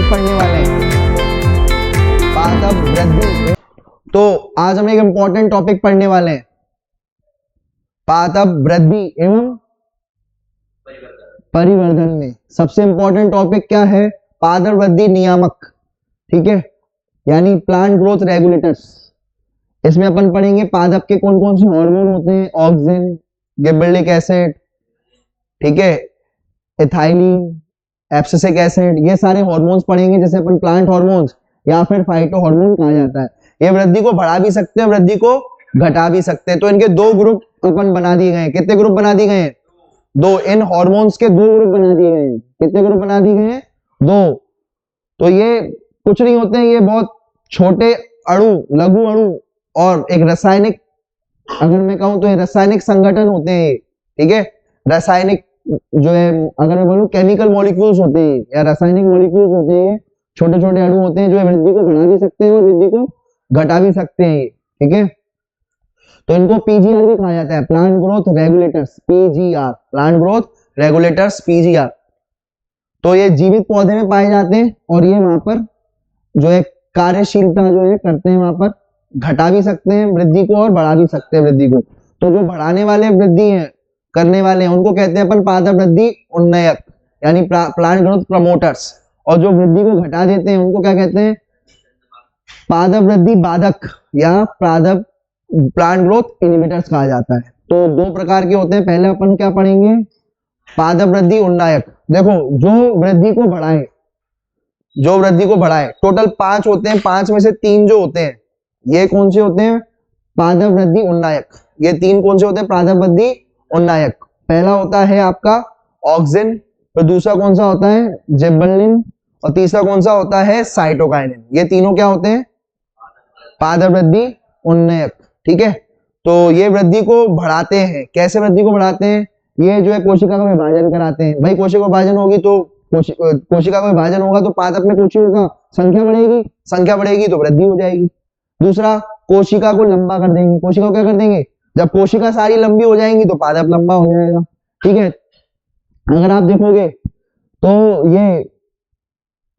Topic पढ़ने वाले हैं, पादप वृद्धि। तो आज हम एक इंपॉर्टेंट टॉपिक पढ़ने वाले हैं, पादप वृद्धि एवं परिवर्धन में सबसे इंपॉर्टेंट टॉपिक क्या है? पादप वृद्धि नियामक, ठीक है, यानी प्लांट ग्रोथ रेगुलेटर्स। इसमें अपन पढ़ेंगे पादप के कौन कौन से हार्मोन होते हैं, ऑक्सिन, गिबरेलिक एसिड, ठीक है, एथाइलिन, एब्सिसिक एसिड, ये सारे हार्मोन्स पढ़ेंगे, जैसे अपन प्लांट हार्मोन्स या फिर फाइटो हार्मोन कहा जाता है। ये वृद्धि को बढ़ा भी सकते हैं, वृद्धि को घटा भी सकते हैं। तो इनके दो ग्रुप अपन बना दिए गए हैं। कितने ग्रुप बना दिए गए हैं? दो। इन हार्मोन्स के दो ग्रुप बना दिए गए हैं। कितने ग्रुप बना दिए गए हैं? दो। तो ये कुछ नहीं होते हैं, ये बहुत छोटे अणु, लघु अणु और एक रासायनिक, अगर मैं कहूं तो ये रासायनिक संगठन होते हैं, ठीक है, रासायनिक जो है, अगर मैं बोलूं केमिकल मॉलिक्यूल्स होते हैं या रासायनिक मॉलिक्यूल्स होते हैं, छोटे छोटे अणु होते हैं जो वृद्धि को बढ़ा भी सकते हैं और वृद्धि को घटा भी सकते हैं, ठीक है। तो इनको पीजीआर भी कहा जाता है, plant growth regulators, PGR, plant growth regulators, PGR. तो ये जीवित पौधे में पाए जाते हैं और ये वहां पर जो है कार्यशीलता जो है करते हैं, वहां पर घटा भी सकते हैं वृद्धि को और बढ़ा भी सकते हैं वृद्धि को। तो जो बढ़ाने वाले वृद्धि है, करने वाले हैं, उनको कहते हैं अपन पादप वृद्धि उन्नयक, यानी प्लांट ग्रोथ प्रमोटर्स। और जो वृद्धि को घटा देते हैं उनको क्या कहते हैं? पादप वृद्धि बाधक या पादप प्लांट ग्रोथ इनहिबिटर्स कहा जाता है। तो दो प्रकार के होते हैं। पहले अपन क्या पढ़ेंगे? पादप वृद्धि उन्नयक। देखो, जो वृद्धि को बढ़ाए, जो वृद्धि को बढ़ाए, टोटल 5 होते हैं, 5 में से 3 जो होते हैं ये कौन से होते हैं? पादप वृद्धि उन्नयक। ये 3 कौन से होते हैं? पादप वृद्धि उन्नयक। पहला होता है आपका ऑक्सिन, फिर दूसरा कौन सा होता है? जिबरेलिन, और तीसरा कौन सा होता है? साइटोकाइनिन। ये तीनों क्या होते हैं? पादप वृद्धि उन्नयक, ठीक है। तो ये वृद्धि को बढ़ाते हैं। कैसे वृद्धि को बढ़ाते हैं? ये जो है कोशिका का विभाजन कराते हैं। भाई कोशिका विभाजन होगी तो कोशिका का विभाजन होगा तो पादप में कोशिकाओं का संख्या बढ़ेगी, संख्या बढ़ेगी तो वृद्धि हो जाएगी। दूसरा, कोशिका को लंबा कर देंगे। कोशिका को क्या कर देंगे? जब कोशिका सारी लंबी हो जाएंगी तो पादप लंबा हो जाएगा, ठीक है। अगर आप देखोगे तो ये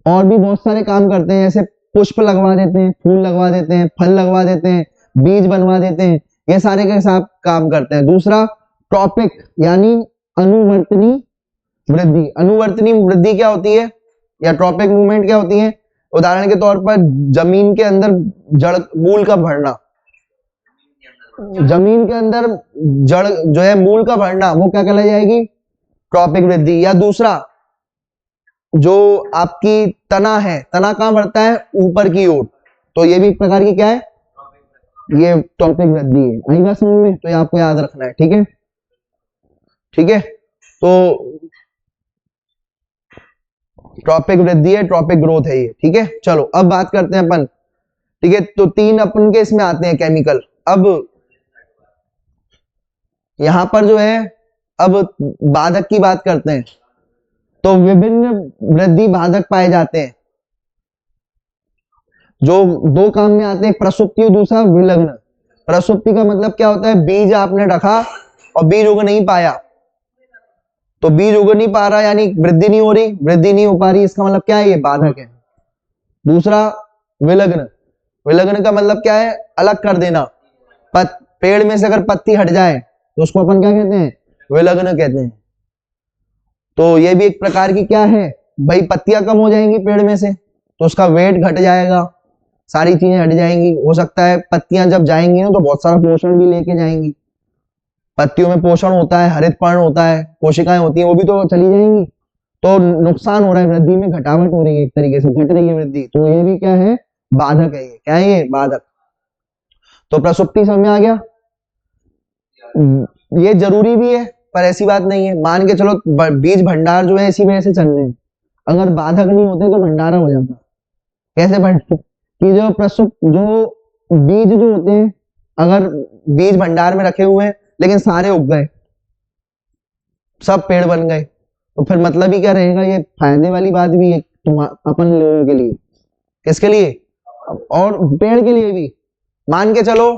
और भी बहुत सारे काम करते हैं, जैसे पुष्प लगवा देते हैं, फूल लगवा देते हैं, फल लगवा देते हैं, बीज बनवा देते हैं, ये सारे के साथ काम करते हैं। दूसरा, ट्रॉपिक यानी अनुवर्तनी वृद्धि। अनुवर्तनी वृद्धि क्या होती है या ट्रॉपिक मूवमेंट क्या होती है? उदाहरण के तौर पर जमीन के अंदर जड़ मूल का भरना, जमीन के अंदर जड़ जो है मूल का भरना, वो क्या कहलाई जाएगी? ट्रॉपिक वृद्धि। या दूसरा, जो आपकी तना है, तना कहां बढ़ता है? ऊपर की ओर, तो ये भी एक प्रकार की क्या है? ये ट्रॉपिक वृद्धि है। आई बात समझ में? तो ये आपको याद रखना है, ठीक है, ठीक है। तो ट्रॉपिक वृद्धि है, ट्रॉपिक ग्रोथ है ये, ठीक है। चलो अब बात करते हैं अपन, ठीक है। तो 3 अपन के इसमें आते हैं केमिकल। अब यहां पर जो है, अब बाधक की बात करते हैं। तो विभिन्न वृद्धि बाधक पाए जाते हैं जो 2 काम में आते हैं, प्रसुप्ति और दूसरा विलग्न। प्रसुप्ति का मतलब क्या होता है? बीज आपने रखा और बीज उग नहीं पाया, तो बीज उग नहीं पा रहा यानी वृद्धि नहीं हो रही, वृद्धि नहीं हो पा रही, इसका मतलब क्या है? ये बाधक है। दूसरा, विलग्न। विलग्न का मतलब क्या है? अलग कर देना। पेड़ में से अगर पत्ती हट जाए तो उसको अपन क्या कहते हैं? विलग्न कहते हैं। तो ये भी एक प्रकार की क्या है भाई? पत्तियां कम हो जाएंगी पेड़ में से तो उसका वेट घट जाएगा, सारी चीजें हट जाएंगी। हो सकता है पत्तियां जब जाएंगी ना तो बहुत सारा पोषण भी लेके जाएंगी। पत्तियों में पोषण होता है, हरित पर्ण होता है, कोशिकाएं होती हैं, वो भी तो चली जाएंगी। तो नुकसान हो रहा है, वृद्धि में घटावट हो रही है, एक तरीके से घट रही है वृद्धि। तो ये भी क्या है? बाधक है। ये क्या है? ये बाधक। तो प्रसुप्ति समझ में आ गया? ये जरूरी भी है पर ऐसी बात नहीं है। मान के चलो बीज भंडार जो है इसी वजह से चल रहे हैं, अगर बाधक नहीं होते तो भंडारा हो जाता। कैसे भंडार? कि जो बीज जो होते हैं, अगर बीज भंडार में रखे हुए हैं लेकिन सारे उग गए, सब पेड़ बन गए, तो फिर मतलब ही क्या रहेगा? ये फायदे वाली बात भी है अपन लोगों के लिए। किसके लिए? और पेड़ के लिए भी। मान के चलो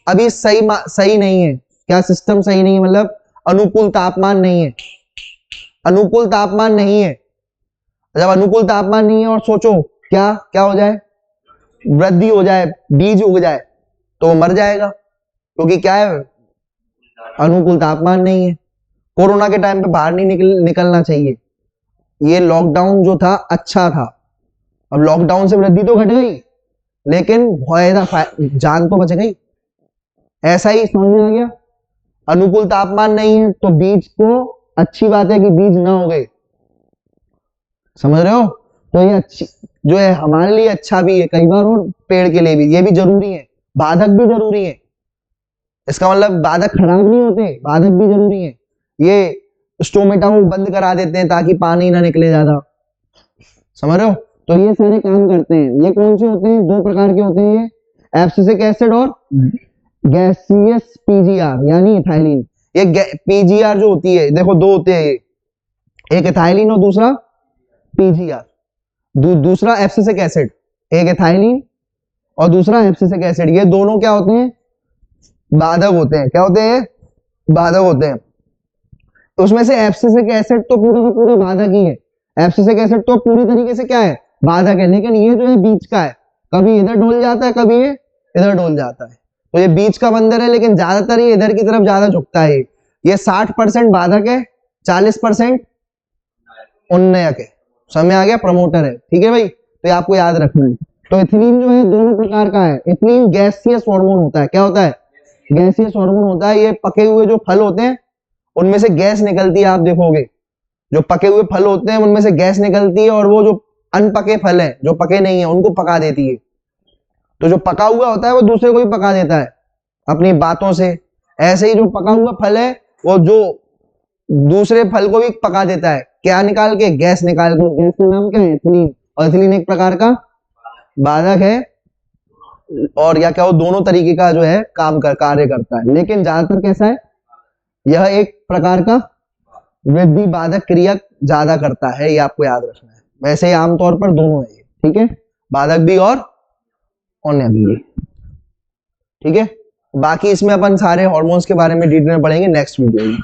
अभी सही नहीं है, क्या सिस्टम सही नहीं है, मतलब अनुकूल तापमान नहीं है, अनुकूल तापमान नहीं है। जब अनुकूल तापमान नहीं है और सोचो क्या क्या हो जाए, वृद्धि हो जाए, बीज उग जाए, तो वो मर जाएगा, क्योंकि क्या है, अनुकूल तापमान नहीं है। कोरोना के टाइम पे बाहर नहीं निकलना चाहिए, ये लॉकडाउन जो था अच्छा था। अब लॉकडाउन से वृद्धि तो घट गई, लेकिन जान तो बच गई। ऐसा ही समझ में आ गया। अनुकूल तापमान नहीं है तो बीज को, अच्छी बात है कि बीज ना हो गए, समझ रहे हो। तो ये अच्छी जो है हमारे लिए अच्छा भी है कई बार, और पेड़ के लिए भी ये भी जरूरी है, बाधक भी जरूरी है। इसका मतलब बाधक खराब नहीं होते, बाधक भी जरूरी है। ये स्टोमेटा को बंद करा देते हैं ताकि पानी ना निकले ज्यादा, समझ रहे हो। तो ये सारे काम करते हैं। ये कौन से होते हैं, दो प्रकार के होते हैं, ये एब्सिसिक एसिड और गैसियस पीजीआर यानी इथाइलिन। ये पीजीआर जो होती है, देखो दो होते हैं, ये एक इथाइलिन और दूसरा पीजीआर। दूसरा एब्सिसिक एसिड, एक इथाइलिन और दूसरा एब्सिसिक एसिड। ये दोनों क्या होते हैं, बाधक होते हैं। क्या होते हैं, बाधक होते हैं। उसमें से एब्सिसिक एसिड तो पूरा का पूरा बाधक ही है। एब्सिसिक एसिड तो पूरी तरीके से क्या है, बाधक है, लेकिन ये जो है बीच का है, कभी इधर डोल जाता है, कभी ये इधर डोल जाता है। तो ये बीच का बंदर है, लेकिन ज्यादातर ये इधर की तरफ ज्यादा झुकता है। ये 60% बाधक है, 40% उन्नयक है। समझ आ गया, प्रमोटर है, ठीक है भाई। तो ये आपको याद रखना है। तो इथिलीन जो है दोनों प्रकार का है। इथिलीन गैसियस हार्मोन होता है। क्या होता है, गैसियस हार्मोन होता है। ये पके हुए जो फल होते हैं उनमें से गैस निकलती है, आप देखोगे जो पके हुए फल होते हैं उनमें से गैस निकलती है, और वो जो अनपके फल है, जो पके नहीं है, उनको पका देती है। तो जो पका हुआ होता है वो दूसरे को भी पका देता है अपनी बातों से। ऐसे ही जो पका हुआ फल है वो जो दूसरे फल को भी पका देता है, क्या निकाल के, गैस निकाल के। गैस का नाम क्या है, एथिलीन। और एथिलीन एक प्रकार का बाधक है, और या क्या वो दोनों तरीके का जो है कार्य करता है। लेकिन ज्यादातर कैसा है, यह एक प्रकार का वृद्धि बाधक क्रिया ज्यादा करता है, ये आपको याद रखना है। वैसे ही आमतौर पर दोनों है, ठीक है, बाधक भी और अन्य भी, ठीक है। बाकी इसमें अपन सारे हार्मोन्स के बारे में डिटेल में पढ़ेंगे नेक्स्ट वीडियो में।